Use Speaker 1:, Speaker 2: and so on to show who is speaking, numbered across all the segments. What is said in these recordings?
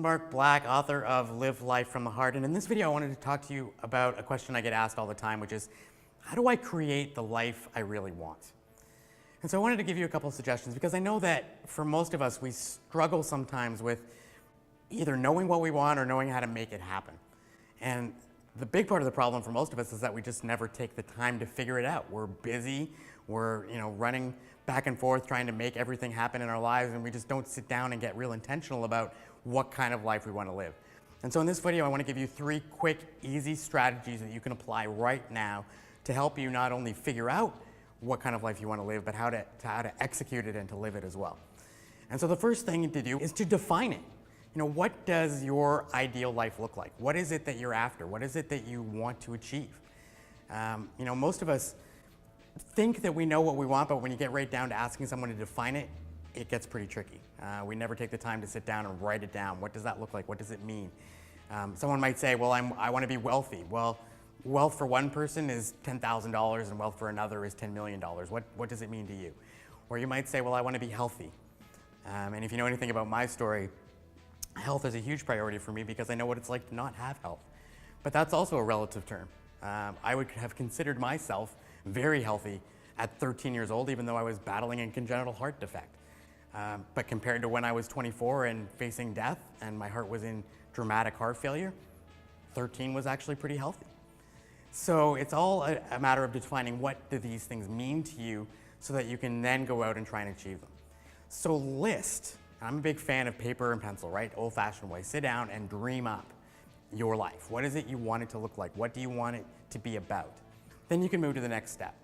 Speaker 1: Mark Black, author of Live Life from the Heart, and in this video I wanted to talk to you about a question I get asked all the time, which is, how do I create the life I really want? And so I wanted to give you a couple of suggestions because I know that for most of us we struggle sometimes with either knowing what we want or knowing how to make it happen. And the big part of the problem for most of us is that we just never take the time to figure it out. We're busy, we're running back and forth trying to make everything happen in our lives, and we just don't sit down and get real intentional about what kind of life we want to live. And so in this video I want to give you 3 quick, easy strategies that you can apply right now to help you not only figure out what kind of life you want to live, but how to execute it and to live it as well. And so the first thing to do is to define it. What does your ideal life look like? What is it that you're after? What is it that you want to achieve? Most of us think that we know what we want, but when you get right down to asking someone to define it, it gets pretty tricky. We never take the time to sit down and write it down. What does that look like? What does it mean? Someone might say, well, I want to be wealthy. Well, wealth for one person is $10,000 and wealth for another is $10 million. What does it mean to you? Or you might say, well, I want to be healthy. And if you know anything about my story, health is a huge priority for me because I know what it's like to not have health. But that's also a relative term. I would have considered myself very healthy at 13 years old, even though I was battling a congenital heart defect. But compared to when I was 24 and facing death and my heart was in dramatic heart failure, 13 was actually pretty healthy. So it's all a matter of defining what do these things mean to you so that you can then go out and try and achieve them. So list. I'm a big fan of paper and pencil, right? Old-fashioned way. Sit down and dream up your life. What is it you want it to look like? What do you want it to be about? Then you can move to the next step.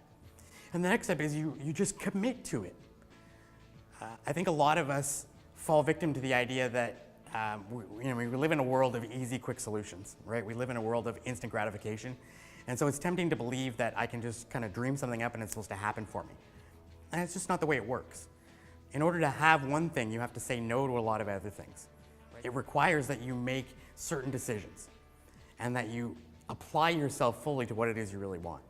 Speaker 1: And the next step is you just commit to it. I think a lot of us fall victim to the idea that we live in a world of easy, quick solutions, right? We live in a world of instant gratification. And so it's tempting to believe that I can just kind of dream something up and it's supposed to happen for me. And it's just not the way it works. In order to have one thing, you have to say no to a lot of other things. It requires that you make certain decisions and that you apply yourself fully to what it is you really want.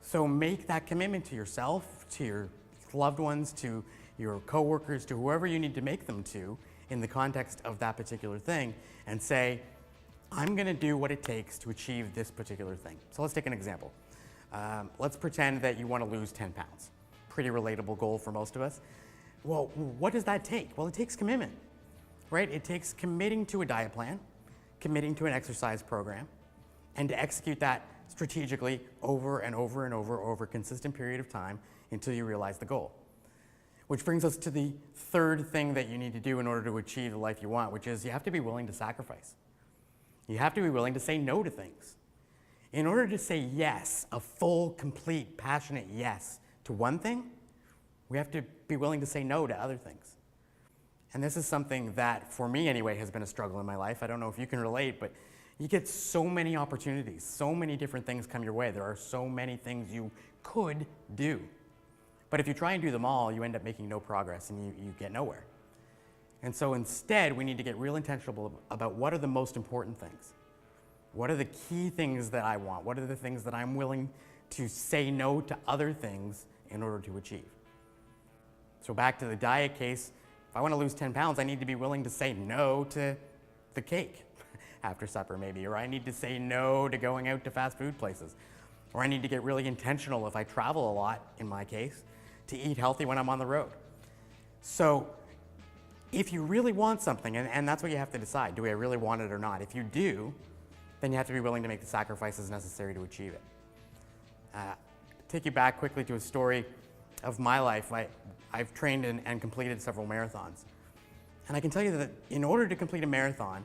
Speaker 1: So make that commitment to yourself, to your loved ones, to your coworkers, to whoever you need to make them to in the context of that particular thing, and say, I'm going to do what it takes to achieve this particular thing. So let's take an example. Let's pretend that you want to lose 10 pounds. Pretty relatable goal for most of us. Well, what does that take? Well, it takes commitment, right? It takes committing to a diet plan, committing to an exercise program, and to execute that strategically over and over and over a consistent period of time until you realize the goal. Which brings us to the third thing that you need to do in order to achieve the life you want, which is you have to be willing to sacrifice. You have to be willing to say no to things. In order to say yes, a full, complete, passionate yes to one thing, we have to be willing to say no to other things. And this is something that, for me anyway, has been a struggle in my life. I don't know if you can relate, but you get so many opportunities, so many different things come your way. There are so many things you could do. But if you try and do them all, you end up making no progress and you get nowhere. And so instead, we need to get real intentional about what are the most important things. What are the key things that I want? What are the things that I'm willing to say no to other things in order to achieve? So back to the diet case, if I want to lose 10 pounds, I need to be willing to say no to the cake after supper maybe, or I need to say no to going out to fast food places, or I need to get really intentional if I travel a lot, in my case, to eat healthy when I'm on the road. So if you really want something, and that's what you have to decide, do I really want it or not? If you do, then you have to be willing to make the sacrifices necessary to achieve it. Take you back quickly to a story of my life. I've trained and completed several marathons. And I can tell you that in order to complete a marathon,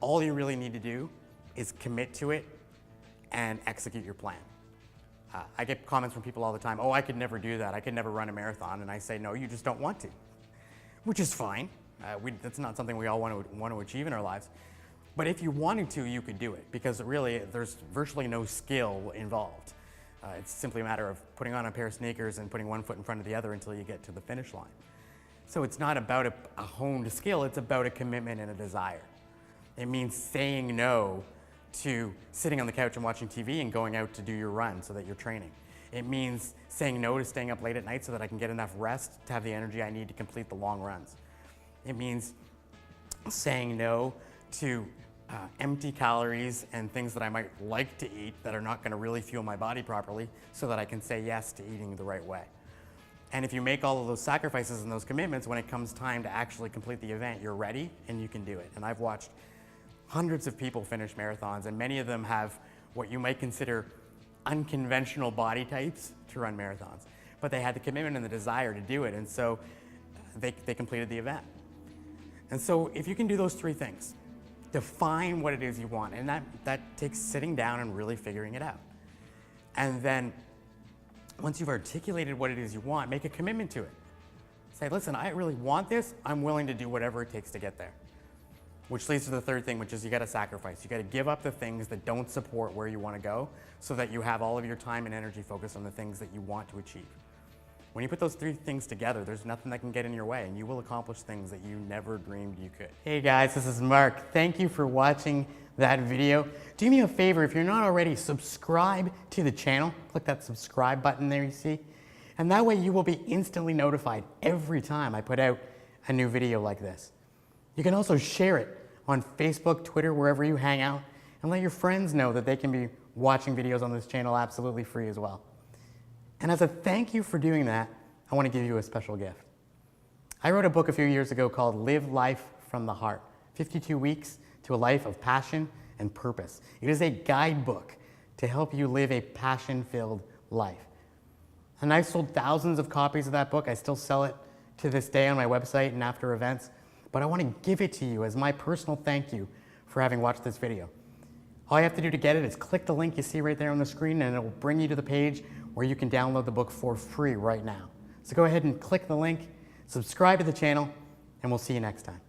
Speaker 1: all you really need to do is commit to it and execute your plan. I get comments from people all the time, oh, I could never do that. I could never run a marathon. And I say, no, you just don't want to, which is fine. That's not something we all want to achieve in our lives. But if you wanted to, you could do it because really there's virtually no skill involved. It's simply a matter of putting on a pair of sneakers and putting one foot in front of the other until you get to the finish line. So it's not about a honed skill, it's about a commitment and a desire. It means saying no to sitting on the couch and watching TV and going out to do your run so that you're training. It means saying no to staying up late at night so that I can get enough rest to have the energy I need to complete the long runs. It means saying no to empty calories and things that I might like to eat that are not going to really fuel my body properly, so that I can say yes to eating the right way. And if you make all of those sacrifices and those commitments, when it comes time to actually complete the event, you're ready and you can do it. And I've watched hundreds of people finish marathons, and many of them have what you might consider unconventional body types to run marathons. But they had the commitment and the desire to do it, and so they completed the event. And so if you can do those three things, define what it is you want, and that takes sitting down and really figuring it out. And then once you've articulated what it is you want, make a commitment to it. Say, listen, I really want this. I'm willing to do whatever it takes to get there. Which leads to the third thing, which is you got to sacrifice. You got to give up the things that don't support where you want to go, so that you have all of your time and energy focused on the things that you want to achieve. When you put those three things together, there's nothing that can get in your way, and you will accomplish things that you never dreamed you could. Hey guys, this is Mark. Thank you for watching that video. Do me a favor, if you're not already, subscribe to the channel. Click that subscribe button there you see. And that way you will be instantly notified every time I put out a new video like this. You can also share it on Facebook, Twitter, wherever you hang out, and let your friends know that they can be watching videos on this channel absolutely free as well. And as a thank you for doing that, I want to give you a special gift. I wrote a book a few years ago called Live Life from the Heart, 52 Weeks to a Life of Passion and Purpose. It is a guidebook to help you live a passion-filled life. And I've sold thousands of copies of that book. I still sell it to this day on my website and after events. But I want to give it to you as my personal thank you for having watched this video. All you have to do to get it is click the link you see right there on the screen, and it will bring you to the page where you can download the book for free right now. So go ahead and click the link, subscribe to the channel, and we'll see you next time.